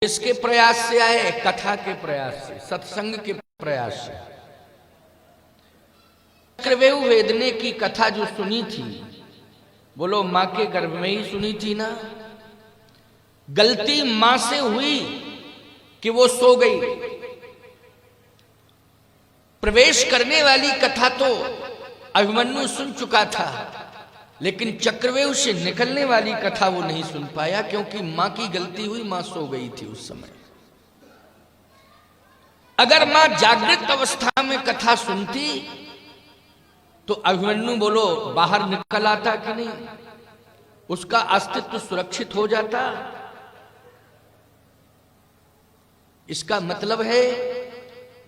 इसके प्रयास से आए, कथा के प्रयास से, सत्संग के प्रयास से। चक्रव्यूह वेदने की कथा जो सुनी थी, बोलो मां के गर्भ में ही सुनी थी ना। गलती मां से हुई कि वो सो गई। प्रवेश करने वाली कथा तो अभिमन्यु सुन चुका था, लेकिन चक्रव्यूह से निकलने वाली कथा वो नहीं सुन पाया, क्योंकि मां की गलती हुई, मां सो गई थी उस समय। अगर मां जागृत अवस्था में कथा सुनती तो अभिमन्यु बोलो बाहर निकल आता कि नहीं, उसका अस्तित्व सुरक्षित हो जाता। इसका मतलब है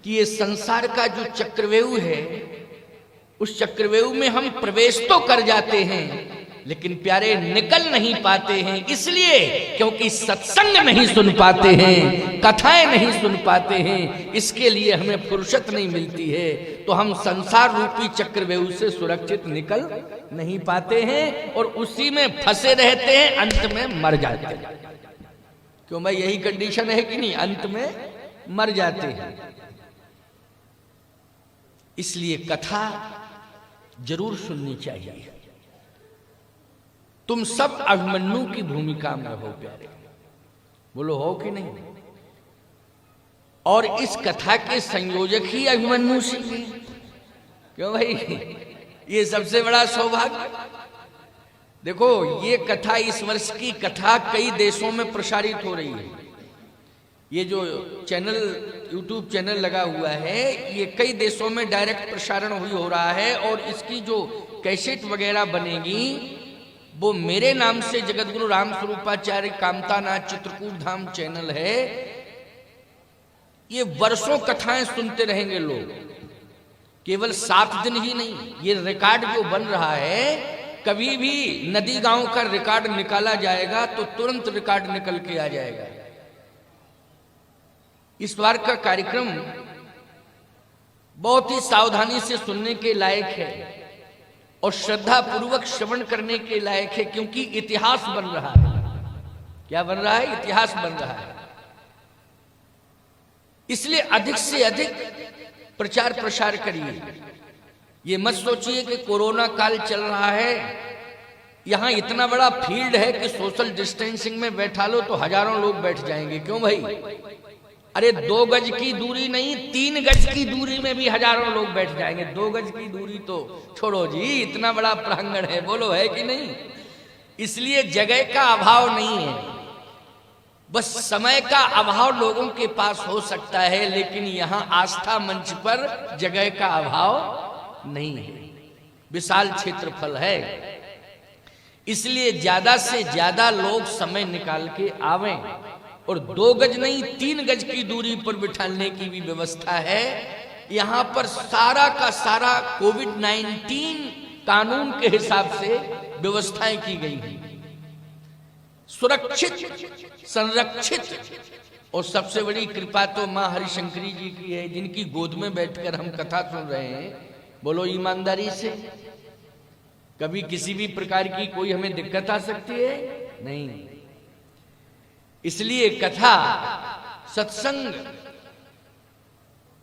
कि ये संसार का जो चक्रव्यूह है, उस चक्रव्यूह में हम प्रवेश तो कर जाते हैं, लेकिन प्यारे निकल नहीं पाते हैं। इसलिए क्योंकि सत्संग नहीं सुन पाते हैं, कथाएं नहीं सुन पाते हैं, इसके लिए हमें फुर्सत नहीं मिलती है, तो हम संसार रूपी चक्रव्यूह से सुरक्षित निकल नहीं पाते हैं और उसी में फंसे रहते हैं, अंत में मर जाते हैं। क्यों भाई, यही कंडीशन है कि नहीं, अंत में मर जाते हैं। इसलिए कथा जरूर सुननी चाहिए। तुम सब अभिमन्यु की भूमिका में हो प्यारे, बोलो हो कि नहीं। और इस कथा के संयोजक ही अभिमन्यु सिंह हैं। क्यों भाई, ये सबसे बड़ा सौभाग्य। देखो, ये कथा, इस वर्ष की कथा कई देशों में प्रसारित हो रही है। ये जो चैनल, यूट्यूब चैनल लगा हुआ है, ये कई देशों में डायरेक्ट प्रसारण हो रहा है। और इसकी जो कैसेट वगैरह बनेगी, वो मेरे नाम से जगतगुरु राम स्वरूपाचार्य कामतानाथ चित्रकूट धाम चैनल है। ये वर्षों कथाएं सुनते रहेंगे लोग, केवल 7 दिन ही नहीं। ये रिकॉर्ड जो बन रहा है, कभी भी नदी गांव का रिकॉर्ड निकाला जाएगा तो तुरंत रिकॉर्ड निकल के आ जाएगा। इस बार का कार्यक्रम बहुत ही सावधानी से सुनने के लायक है और श्रद्धा पूर्वक श्रवण करने के लायक है, क्योंकि इतिहास बन रहा है। क्या बन रहा है? इतिहास बन रहा है। इसलिए अधिक से अधिक प्रचार प्रसार करिए। ये मत सोचिए कि कोरोना काल चल रहा है, यहां इतना बड़ा फील्ड है कि सोशल डिस्टेंसिंग में बैठा लो तो हजारों लोग बैठ जाएंगे। क्यों भाई? अरे 2 गज की दूरी नहीं, 3 गज की दूरी में भी हजारों लोग बैठ जाएंगे। 2 गज की दूरी तो छोड़ो जी, इतना बड़ा प्रांगण है, बोलो है कि नहीं। इसलिए जगह का अभाव नहीं है, बस समय का अभाव लोगों के पास हो सकता है, लेकिन यहां आस्था मंच पर जगह का अभाव नहीं है, विशाल क्षेत्रफल है। इसलिए ज्यादा से ज्यादा लोग समय निकाल के आवें, और 2 गज नहीं 3 गज की दूरी पर बिठाने की भी व्यवस्था है। यहां पर सारा का सारा कोविड-19 कानून के हिसाब से व्यवस्थाएं की गई हैं, सुरक्षित, संरक्षित। और सबसे बड़ी कृपा तो मां हरिशंकरी जी की है, जिनकी गोद में बैठकर हम कथा सुन रहे हैं। बोलो ईमानदारी से, कभी किसी भी प्रकार की कोई हमें दिक्कत आ सकती है? नहीं। इसलिए कथा, सत्संग,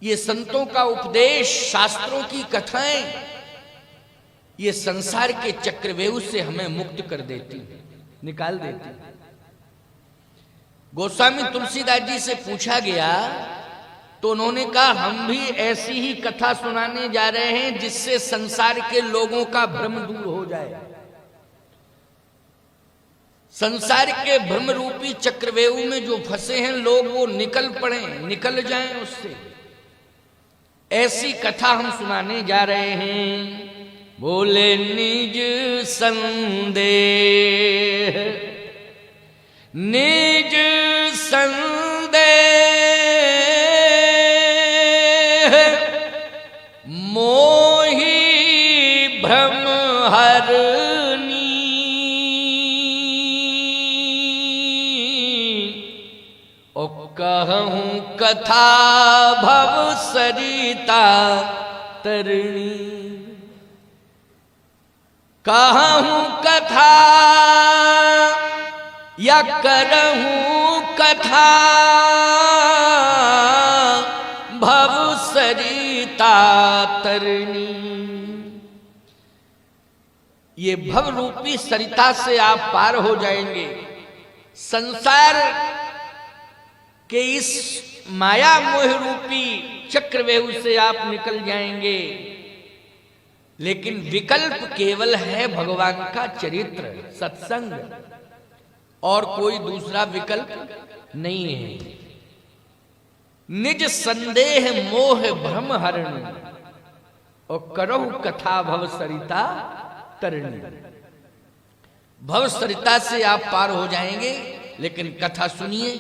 ये संतों का उपदेश, शास्त्रों की कथाएं, ये संसार के चक्रव्यूह से हमें मुक्त कर देती, निकाल देती। गोस्वामी तुलसीदास जी से पूछा गया तो उन्होंने कहा, हम भी ऐसी ही कथा सुनाने जा रहे हैं जिससे संसार के लोगों का भ्रम दूर हो जाए। संसार के भ्रम रूपी चक्रव्यूह में जो फंसे हैं लोग, वो निकल पड़े, निकल जाएं उससे। ऐसी कथा हम सुनाने जा रहे हैं। बोले निज संदेह, निज संदेह मोहि भ्रम हरनी, कहूं कथा भव सरिता तरणी, कहूं कथा या करहूं कथा कथा भव सरिता तरनी। ये भव रूपी सरिता से आप पार हो जाएंगे, संसार के इस माया मोह रूपी चक्रव्यूह से आप निकल जाएंगे। लेकिन विकल्प केवल है भगवान का चरित्र, सत्संग, और कोई दूसरा विकल्प नहीं है। निज संदेह मोह भ्रम हरण और करहु कथा भव सरिता तरणी। भव सरिता से आप पार हो जाएंगे, लेकिन कथा सुनिए।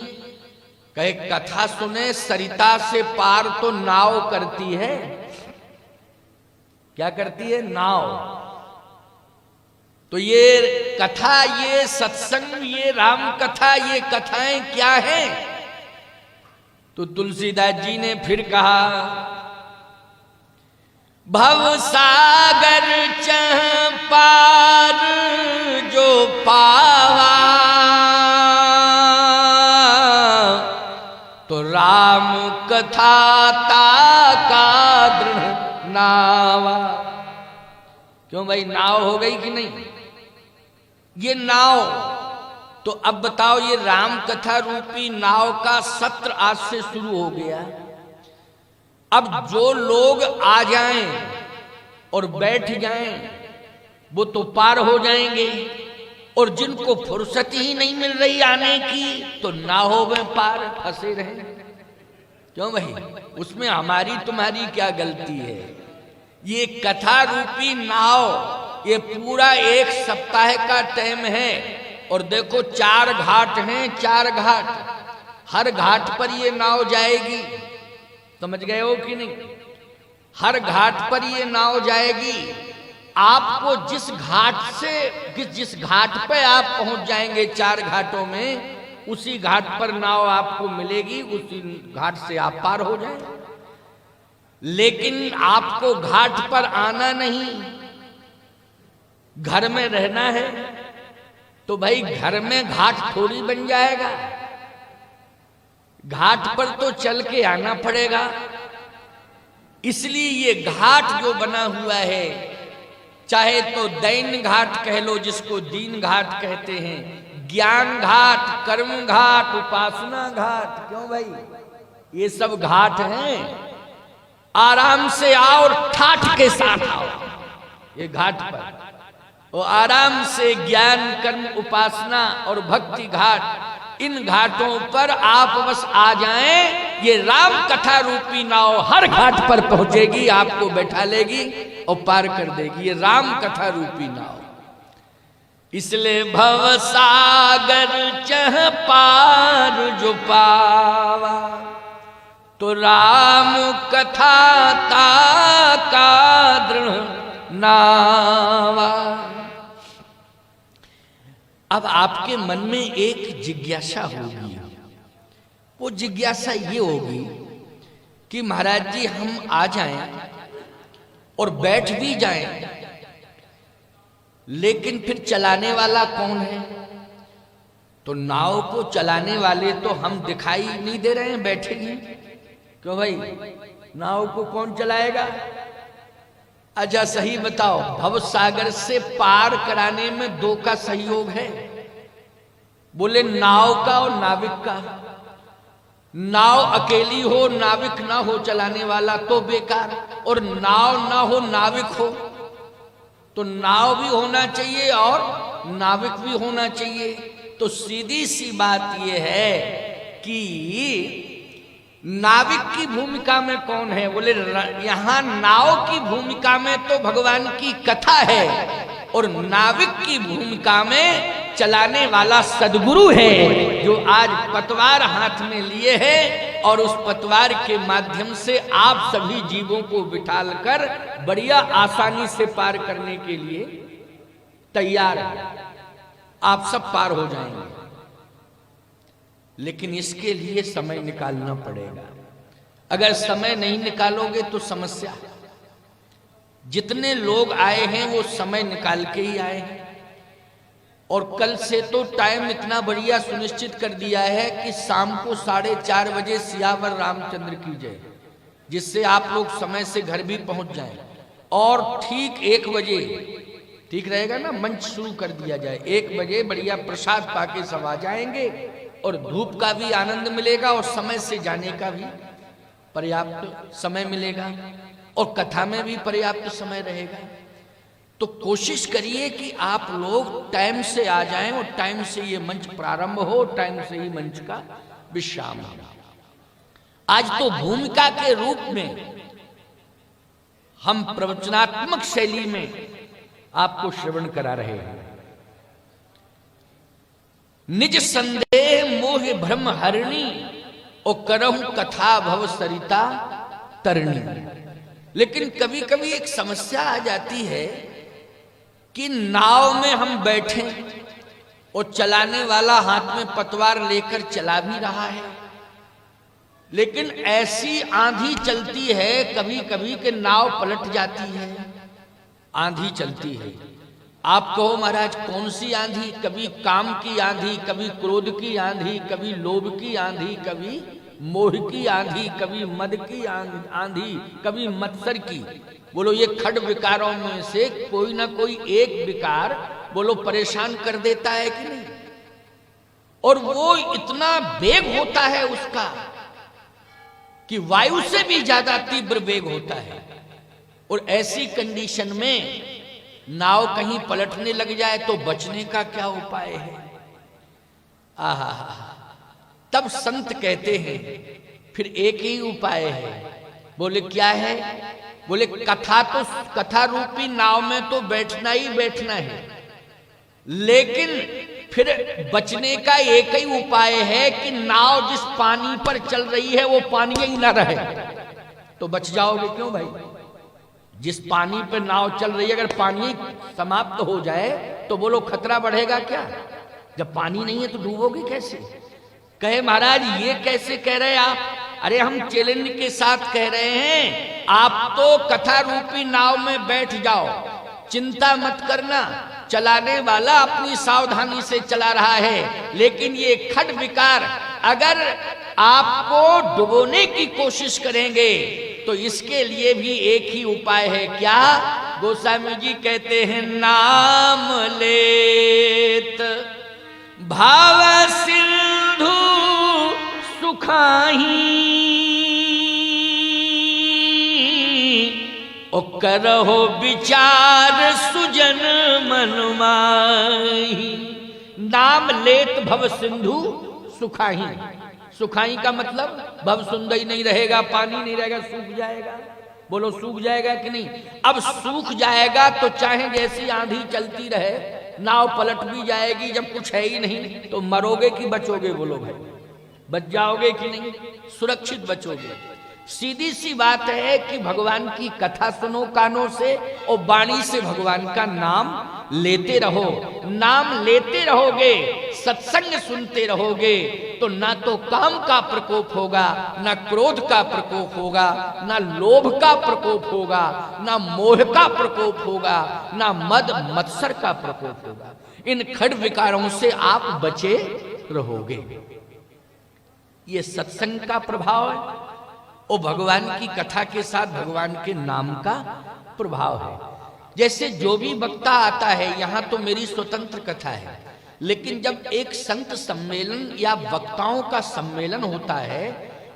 कहे कथा सुने सरिता से पार तो नाव करती है। क्या करती है? नाव। तो ये कथा, ये सत्संग, ये राम कथा, ये कथाएं क्या हैं? तो तुलसीदास जी ने फिर कहा, भव सागर चह पार जो पावा, तो राम कथा ताका दृढ़ नावा। क्यों भाई, नाव हो गई कि नहीं? ये नाव। तो अब बताओ, ये राम कथा रूपी नाव का सत्र आज से शुरू हो गया। अब जो लोग आ जाएं और बैठ जाएं वो तो पार हो जाएंगे, और जिनको फुर्सत ही नहीं मिल रही आने की तो नाव में पार फंसे रहे। क्यों भाई, उसमें हमारी तुम्हारी क्या गलती है? ये कथा रूपी नाव, ये पूरा एक सप्ताह का टाइम है। और देखो 4 घाट हैं, 4 घाट, हर घाट पर ये नाव जाएगी। समझ गए हो कि नहीं? हर घाट पर ये नाव जाएगी। आपको जिस घाट से जिस घाट पे आप पहुंच जाएंगे 4 घाटों में, उसी घाट पर नाव आपको मिलेगी, उसी घाट से आप पार हो जाएंगे। लेकिन आपको घाट पर आना नहीं, घर में रहना है। तो भाई घर में घाट थोड़ी बन जाएगा, घाट पर तो चल के आना पड़ेगा। इसलिए ये घाट जो बना हुआ है, चाहे तो दैन घाट कह लो, जिसको दीन घाट कहते हैं, ज्ञान घाट, कर्म घाट, उपासना घाट। क्यों भाई, ये सब घाट हैं। आराम से आओ और ठाठ के साथ आओ ये घाट पर, और आराम से ज्ञान, कर्म, उपासना और भक्ति घाट, इन घाटों पर आप बस आ जाएं। ये राम कथा रूपी नाव हर घाट पर पहुंचेगी, आपको बैठा लेगी और पार कर देगी। ये राम कथा रूपी नाव। इसलिए भव सागर चह पार जो पावा, तो राम कथा ताका दृढ़ नावा। अब आपके मन में एक जिज्ञासा होगी। वो जिज्ञासा ये होगी कि महाराज जी हम आ जाएं और बैठ भी जाएं, लेकिन फिर चलाने वाला कौन है? तो नाव को चलाने वाले तो हम दिखाई नहीं दे रहे हैं बैठे ही। क्यों भाई, नाव को कौन चलाएगा? अच्छा सही बताओ, भव सागर से पार कराने में 2 का सहयोग है। बोले नाव का और नाविक का। नाव अकेली हो, नाविक ना हो चलाने वाला तो बेकार, और नाव ना हो नाविक हो, तो नाव भी होना चाहिए और नाविक भी होना चाहिए। तो सीधी सी बात यह है कि नाविक की भूमिका में कौन है? बोले यहां नाव की भूमिका में तो भगवान की कथा है, और नाविक की भूमिका में चलाने वाला सदगुरु है, जो आज पतवार हाथ में लिए है, और उस पतवार के माध्यम से आप सभी जीवों को बिठाल कर बढ़िया आसानी से पार करने के लिए तैयार है। आप सब पार हो जाएंगे, लेकिन इसके लिए समय निकालना पड़ेगा। अगर समय नहीं निकालोगे तो समस्या। जितने लोग आए हैं वो समय निकाल के ही आए हैं। और कल से तो टाइम इतना बढ़िया सुनिश्चित कर दिया है कि शाम को 4:30 बजे सियावर रामचंद्र की जय, जिससे आप लोग समय से घर भी पहुंच जाएं। और ठीक 1 बजे ठीक रहेगा ना, मंच शुरू कर दिया जाए। 1 बजे बढ़िया प्रसाद पाके सब आ जाएंगे और धूप का भी आनंद मिलेगा और समय से जाने का भी पर्याप्त समय मिलेगा और कथा में भी पर्याप्त समय रहेगा। तो कोशिश करिए कि आप लोग टाइम से आ जाएं और टाइम से ये मंच प्रारंभ हो, टाइम से ही मंच का विश्राम हो। आज तो भूमिका के रूप में हम प्रवचनात्मक शैली में आपको श्रवण करा रहे हैं। निज संदेह मोह भ्रम हरणी और करहु कथा भव सरिता तरणी। लेकिन कभी कभी एक समस्या आ जाती है कि नाव में हम बैठे और चलाने वाला हाथ में पतवार लेकर चला भी रहा है, लेकिन ऐसी आंधी चलती है कभी कभी कि नाव पलट जाती है। आंधी चलती है, आप कहो महाराज कौन सी आंधी? कभी काम की आंधी, कभी क्रोध की आंधी, कभी लोभ की आंधी, कभी मोह की आंधी, कभी मद की आंधी, कभी मत्सर की। बोलो ये खड विकारों में से कोई ना कोई एक विकार बोलो परेशान कर देता है कि नहीं? और वो इतना वेग होता है उसका कि वायु से भी ज्यादा तीव्र वेग होता है। और ऐसी कंडीशन में नाव कहीं पलटने लग जाए तो बचने का क्या उपाय है? आहा, तब संत कहते हैं फिर एक ही उपाय है। बोले क्या है? बोले कथा रूपी नाव में तो बैठना ही बैठना है, लेकिन फिर बचने का एक ही उपाय है कि नाव जिस पानी पर चल रही है वो पानी ही ना रहे, तो बच जाओगे। क्यों भाई? जिस पानी पर नाव चल रही है अगर पानी समाप्त हो जाए तो बोलो खतरा बढ़ेगा क्या? जब पानी नहीं है तो डूबोगे कैसे? कहे महाराज ये कैसे कह रहे हैं आप? अरे हम चैलेंज के साथ कह रहे हैं, आप तो कथा रूपी नाव में बैठ जाओ, चिंता मत करना, चलाने वाला अपनी सावधानी से चला रहा है, लेकिन ये खड विकार अगर आपको डुबोने की कोशिश करेंगे तो इसके लिए भी एक ही उपाय है। क्या? गोस्वामी जी कहते हैं नाम लेत भाव सिंधु सुखाही ओ करहो विचार सुजन मन माही। नाम लेत भव सिंधु सुखाही। सुखाई का मतलब भव सुंदर ही नहीं रहेगा, पानी नहीं रहेगा, सूख जाएगा। बोलो सूख जाएगा कि नहीं? अब सूख जाएगा तो चाहे जैसी आंधी चलती रहे, नाव पलट भी जाएगी, जब कुछ है ही नहीं तो मरोगे कि बचोगे? बोलो भाई, बच जाओगे कि नहीं? सुरक्षित बचोगे। सीधी सी बात है कि भगवान की कथा सुनो कानों से और वाणी से भगवान का नाम लेते रहो। नाम लेते रहोगे, सत्संग सुनते रहोगे तो ना तो काम का प्रकोप होगा, ना क्रोध का प्रकोप होगा, ना लोभ का प्रकोप होगा, ना मोह का प्रकोप होगा, ना मद मत्सर का प्रकोप होगा। इन खड विकारों से आप बचे रहोगे। ये सत्संग का प्रभाव है और भगवान की कथा के साथ भगवान के नाम का प्रभाव है। जैसे जो भी वक्ता आता है, यहां तो मेरी स्वतंत्र कथा है, लेकिन जब एक संत सम्मेलन या वक्ताओं का सम्मेलन होता है,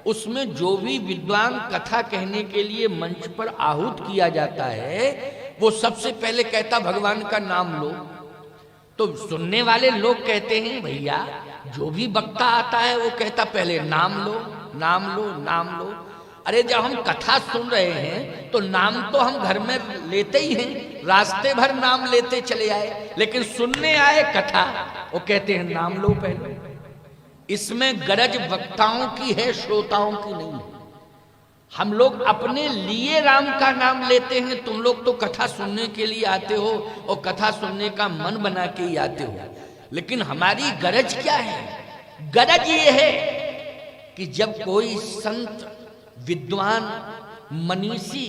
उसमें जो भी विद्वान कथा कहने के लिए मंच पर आहूत किया जाता है, वो सबसे पहले कहता भगवान का नाम लो। तो सुनने वाले लोग कहते हैं भैया जो भी वक्ता आता है वो कहता पहले नाम लो, नाम लो, नाम लो। अरे जब हम कथा सुन रहे हैं तो नाम तो हम घर में लेते ही हैं, रास्ते भर नाम लेते चले आए, लेकिन सुनने आए कथा वो कहते हैं नाम लो पहले। इसमें गरज वक्ताओं की है, श्रोताओं की नहीं है। हम लोग अपने लिए राम का नाम लेते हैं, तुम लोग तो कथा सुनने के लिए आते हो और कथा सुनने का मन बना के ही आते हो। लेकिन हमारी गरज क्या है? गरज ये है कि जब कोई संत, विद्वान, मनीषी,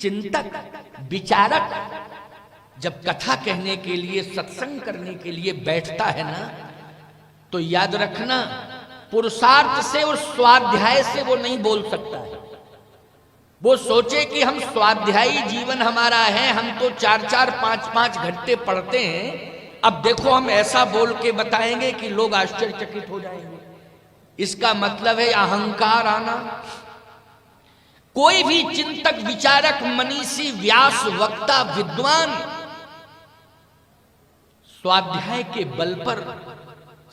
चिंतक, विचारक जब कथा कहने के लिए, सत्संग करने के लिए बैठता है ना, तो याद रखना पुरुषार्थ से और स्वाध्याय से वो नहीं बोल सकता है। वो सोचे कि हम स्वाध्यायी जीवन हमारा है, हम तो 4-4, 5-5 घंटे पढ़ते हैं, अब देखो हम ऐसा बोल के बताएंगे कि लोग आश्चर्यचकित हो जाएंगे। इसका मतलब है अहंकार आना। कोई भी चिंतक, विचारक, मनीषी, व्यास, वक्ता, विद्वान स्वाध्याय के बल पर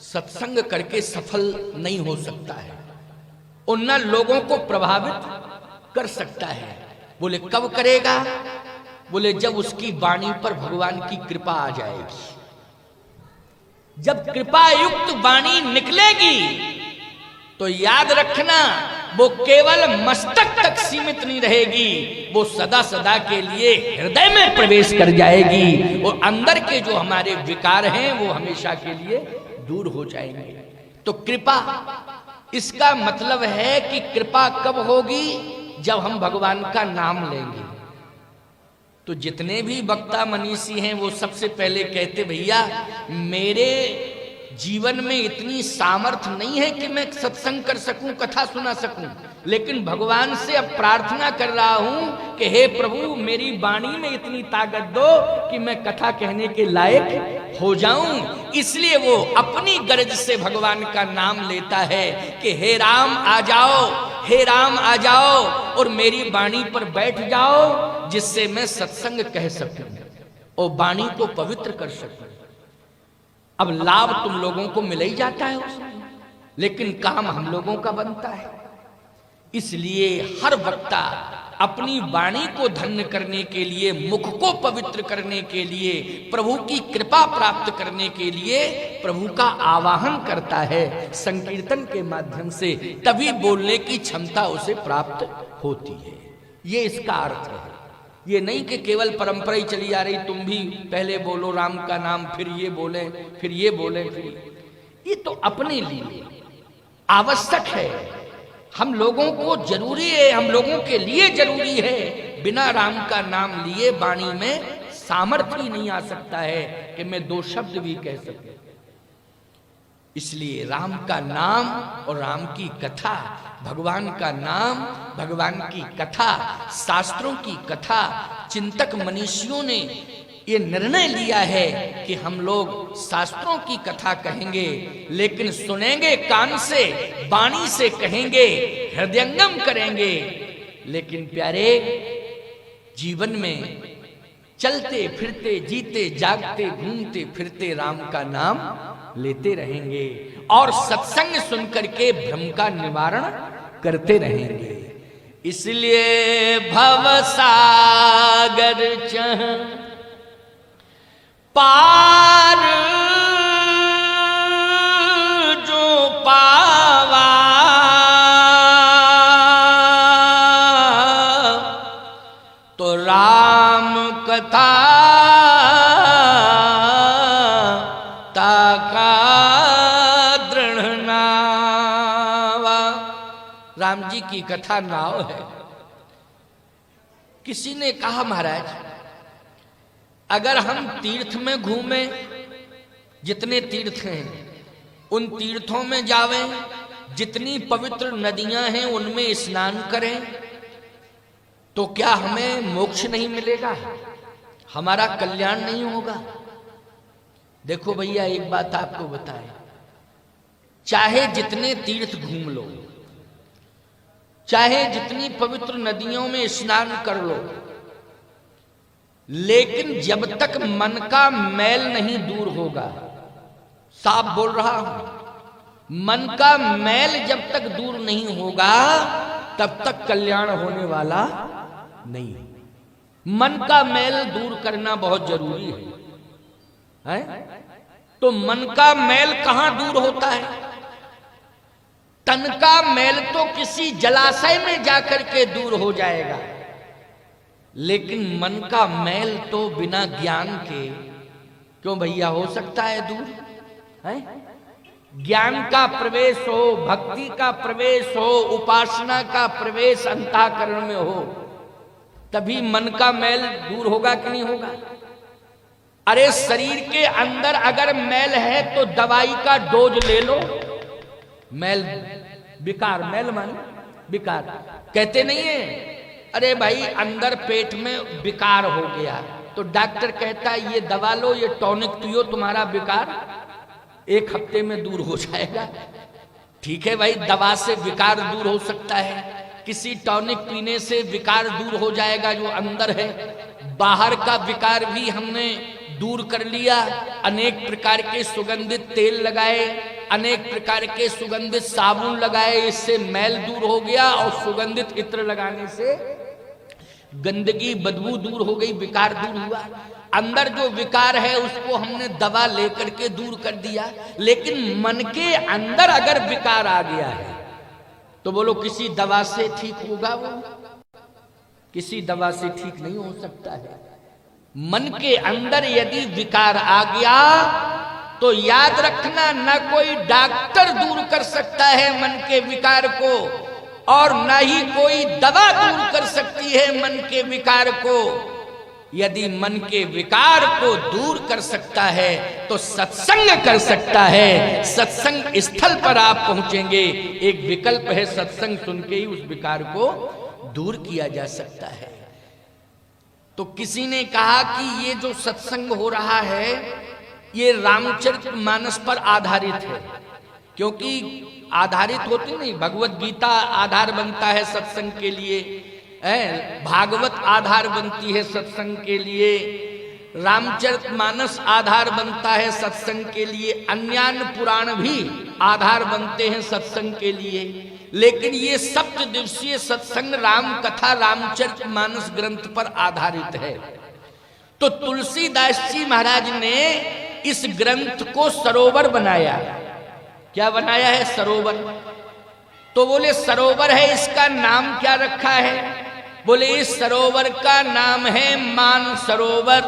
सत्संग करके सफल नहीं हो सकता है और न लोगों को प्रभावित कर सकता है। बोले कब करेगा? बोले जब उसकी वाणी पर भगवान की कृपा आ जाएगी। जब कृपा युक्त वाणी निकलेगी तो याद रखना वो केवल मस्तक तक सीमित नहीं रहेगी, वो सदा सदा के लिए हृदय में प्रवेश कर जाएगी और अंदर के जो हमारे विकार हैं वो हमेशा के लिए दूर हो जाएंगे। तो कृपा, इसका मतलब है कि कृपा कब होगी? जब हम भगवान का नाम लेंगे। तो जितने भी वक्ता मनीषी हैं वो सबसे पहले कहते भैया मेरे जीवन में इतनी सामर्थ्य नहीं है कि मैं सत्संग कर सकूं, कथा सुना सकूं, लेकिन भगवान से अब प्रार्थना कर रहा हूं कि हे प्रभु मेरी वाणी में इतनी ताकत दो कि मैं कथा कहने के लायक हो जाऊं। इसलिए वो अपनी गरज से भगवान का नाम लेता है कि हे राम आ जाओ, हे राम आ जाओ और मेरी वाणी पर बैठ जाओ, जिससे मैं सत्संग कह सकूं और वाणी को पवित्र कर सकूं। अब लाभ तुम लोगों को मिल ही जाता है उसमें, लेकिन काम हम लोगों का बनता है। इसलिए हर वक्ता अपनी वाणी को धन्य करने के लिए, मुख को पवित्र करने के लिए, प्रभु की कृपा प्राप्त करने के लिए प्रभु का आवाहन करता है संकीर्तन के माध्यम से, तभी बोलने की क्षमता उसे प्राप्त होती है। ये इसका अर्थ है। ये नहीं कि केवल परंपरा ही चली आ रही, तुम भी पहले बोलो राम का नाम, फिर ये बोले, फिर ये बोले, फिर ये तो अपने लिए आवश्यक है। हम लोगों को जरूरी है, हम लोगों के लिए जरूरी है। बिना राम का नाम लिए वाणी में सामर्थ्य ही नहीं आ सकता है कि मैं 2 शब्द भी कह सकूं। इसलिए राम का नाम और राम की कथा, भगवान का नाम, भगवान की कथा, शास्त्रों की कथा, चिंतक मनीषियों ने ये निर्णय लिया है कि हम लोग शास्त्रों की कथा कहेंगे, लेकिन सुनेंगे कान से, वाणी से कहेंगे, हृदयंगम करेंगे, लेकिन प्यारे जीवन में चलते फिरते, जीते जागते, घूमते फिरते राम का नाम लेते रहेंगे और सत्संग सुनकर के भ्रम का निवारण करते रहेंगे। इसलिए भव सागर चह पार जो पावा, तो राम कथा ताका दृढ़ नावा। राम जी की कथा नाव है। किसी ने कहा महाराज अगर हम तीर्थ में घूमें, जितने तीर्थ हैं उन तीर्थों में जावें, जितनी पवित्र नदियां हैं उनमें स्नान करें, तो क्या हमें मोक्ष नहीं मिलेगा? हमारा कल्याण नहीं होगा? देखो भैया एक बात आपको बताएं, चाहे जितने तीर्थ घूम लो, चाहे जितनी पवित्र नदियों में स्नान कर लो, लेकिन जब तक मन का मैल नहीं दूर होगा, साफ बोल रहा हूं, मन का मैल जब तक दूर नहीं होगा तब तक कल्याण होने वाला नहीं। मन का मैल दूर करना बहुत जरूरी है? तो मन का मैल कहां दूर होता है? तन का मैल तो किसी जलाशय में जाकर के दूर हो जाएगा, लेकिन मन का मैल तो बिना ज्ञान के क्यों भैया हो सकता है दूर? है? ज्ञान का प्रवेश हो, भक्ति का प्रवेश हो, उपासना का प्रवेश अंतःकरण में हो, तभी मन का मैल दूर होगा कि नहीं होगा? अरे शरीर के अंदर अगर मैल है तो दवाई का डोज ले लो। मैल विकार, मैल माने विकार, कहते नहीं है अरे भाई अंदर पेट में विकार हो गया तो डॉक्टर कहता है ये दवा लो, ये टॉनिक पियो, तुम्हारा विकार 1 हफ्ते में दूर हो जाएगा। ठीक है भाई, दवा से विकार दूर हो सकता है, किसी टॉनिक पीने से विकार दूर हो जाएगा जो अंदर है। बाहर का विकार भी हमने दूर कर लिया, अनेक प्रकार के सुगंधित तेल लगाए, अनेक प्रकार के सुगंधित साबुन लगाए, इससे मैल दूर हो गया, और सुगंधित इत्र लगाने से गंदगी बदबू दूर हो गई, विकार दूर हुआ। अंदर जो विकार है उसको हमने दवा लेकर के दूर कर दिया, लेकिन मन के अंदर अगर विकार आ गया है तो बोलो किसी दवा से ठीक होगा? वो किसी दवा से ठीक नहीं हो सकता है। मन के अंदर यदि विकार आ गया तो याद रखना, न कोई डॉक्टर दूर कर सकता है मन के विकार को, और न ही कोई दवा दूर कर सकती है मन के विकार को। यदि मन के विकार को दूर कर सकता है तो सत्संग कर सकता है। सत्संग स्थल पर आप पहुंचेंगे, एक विकल्प है, सत्संग सुन के ही उस विकार को दूर किया जा सकता है। तो किसी ने कहा कि ये जो सत्संग हो रहा है ये रामचरितमानस पर आधारित है, क्योंकि आधारित होती नहीं, भगवत गीता आधार बनता है सत्संग के लिए, भागवत आधार बनती है सत्संग के लिए, रामचरितमानस आधार बनता है सत्संग के लिए, अन्यान्य पुराण भी आधार बनते हैं सत्संग के लिए। लेकिन ये 7 दिवसीय सत्संग राम कथा रामचरितमानस ग्रंथ पर आधारित है। तो तुलसीदास जी महाराज ने इस ग्रंथ को सरोवर बनाया। क्या बनाया है? सरोवर। तो बोले सरोवर है, इसका नाम क्या रखा है? बोले इस सरोवर का नाम है मान सरोवर।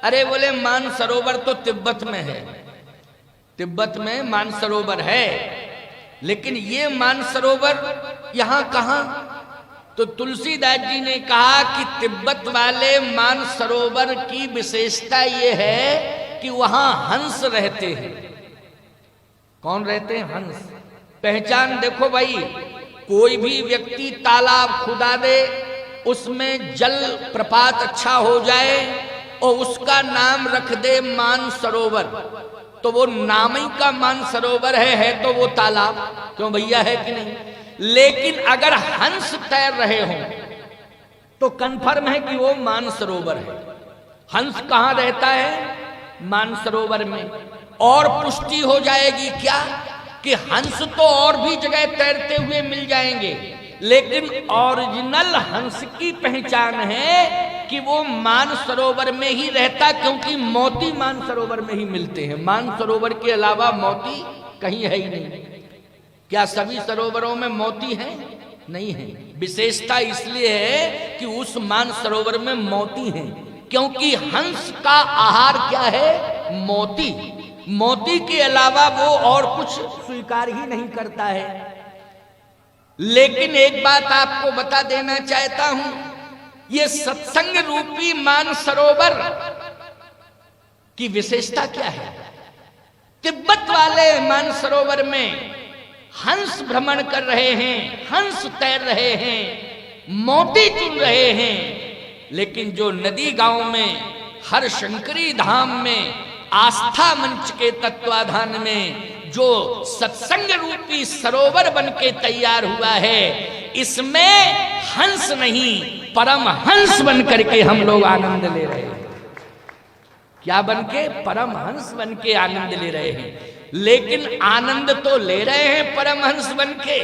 अरे बोले मान सरोवर तो तिब्बत में है, तिब्बत में मान सरोवर है, लेकिन ये मान सरोवर यहां कहां? तो तुलसीदास जी ने कहा कि तिब्बत वाले मान सरोवर की विशेषता ये है कि वहां हंस रहते हैं। कौन रहते हैं? हंस। पहचान देखो भाई, कोई भी व्यक्ति तालाब खुदा दे, उसमें जल प्रपात अच्छा हो जाए और उसका नाम रख दे मान सरोवर, तो वो नाम ही का मान सरोवर है तो वो तालाब, क्यों भैया, है कि नहीं? लेकिन अगर हंस तैर रहे हों तो कंफर्म है कि वो मान सरोवर है। हंस कहां रहता है? मान सरोवर में। और पुष्टि हो जाएगी क्या कि हंस तो और भी जगह तैरते हुए मिल जाएंगे, लेकिन ओरिजिनल हंस की पहचान है कि वो मान सरोवर में ही रहता, क्योंकि मोती मान सरोवर में ही मिलते हैं। मान सरोवर के अलावा मोती कहीं है ही नहीं। क्या सभी सरोवरों में मोती हैं? नहीं है। विशेषता इसलिए है कि उस मान सरोवर में मोती हैं, क्योंकि हंस का आहार क्या है? मोती। मोती के अलावा वो और कुछ स्वीकार ही नहीं करता है। लेकिन एक बात आपको बता देना चाहता हूं, ये सत्संग रूपी मान सरोवर की विशेषता क्या है? तिब्बत वाले मान सरोवर में हंस भ्रमण कर रहे हैं, हंस तैर रहे हैं, मोती चुन रहे हैं। लेकिन जो नदी गांव में, हर शंकरी धाम में, आस्था मंच के तत्वाधान में जो सत्संग रूपी सरोवर बन के तैयार हुआ है, इसमें हंस नहीं परम हंस बन करके हम लोग आनंद ले रहे हैं। क्या बन के? परम हंस बन के आनंद ले रहे हैं। लेकिन आनंद तो ले रहे हैं परम हंस बन के,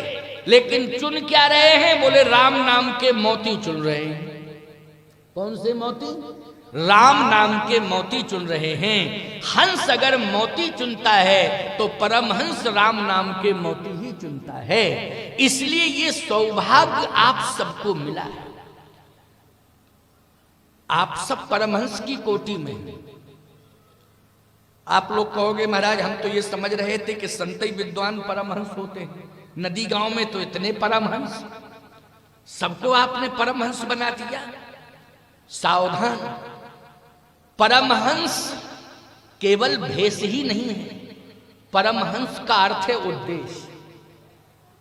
लेकिन चुन क्या रहे हैं? बोले राम नाम के मोती चुन रहे हैं। कौन से मोती? राम नाम के मोती चुन रहे हैं। हंस अगर मोती चुनता है तो परमहंस राम नाम के मोती ही चुनता है। इसलिए ये सौभाग्य आप सबको मिला है। आप सब परमहंस की कोटि में। आप लोग कहोगे महाराज हम तो ये समझ रहे थे कि संत ही विद्वान परमहंस होते हैं, नदी गांव में तो इतने परमहंस, सबको आपने परमहंस बना दिया। सावधान, परमहंस केवल भेष ही नहीं है, परमहंस का अर्थ है उद्देश्य।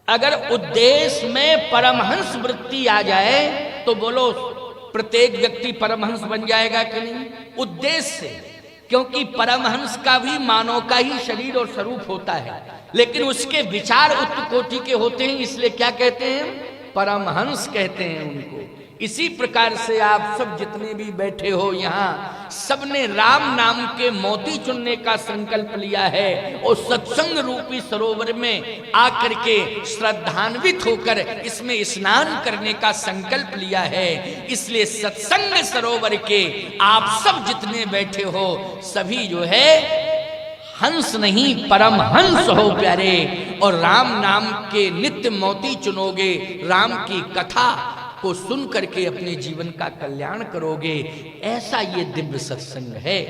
अगर उद्देश्य में परमहंस वृत्ति आ जाए तो बोलो प्रत्येक व्यक्ति परमहंस बन जाएगा कि नहीं? उद्देश्य से, क्योंकि परमहंस का भी मानव का ही शरीर और स्वरूप होता है, लेकिन उसके विचार उच्च कोटि के होते हैं, इसलिए क्या कहते हैं? परमहंस कहते हैं उनको। इसी प्रकार से आप सब जितने भी बैठे हो यहाँ, सबने राम नाम के मोती चुनने का संकल्प लिया है और सत्संग रूपी सरोवर में आकर के श्रद्धान्वित होकर इसमें स्नान करने का संकल्प लिया है। इसलिए सत्संग सरोवर के आप सब जितने बैठे हो सभी जो है हंस नहीं परम हंस हो प्यारे, और राम नाम के नित्य मोती चुनोगे, राम की कथा को सुन करके अपने जीवन का कल्याण करोगे। ऐसा ये दिव्य सत्संग है।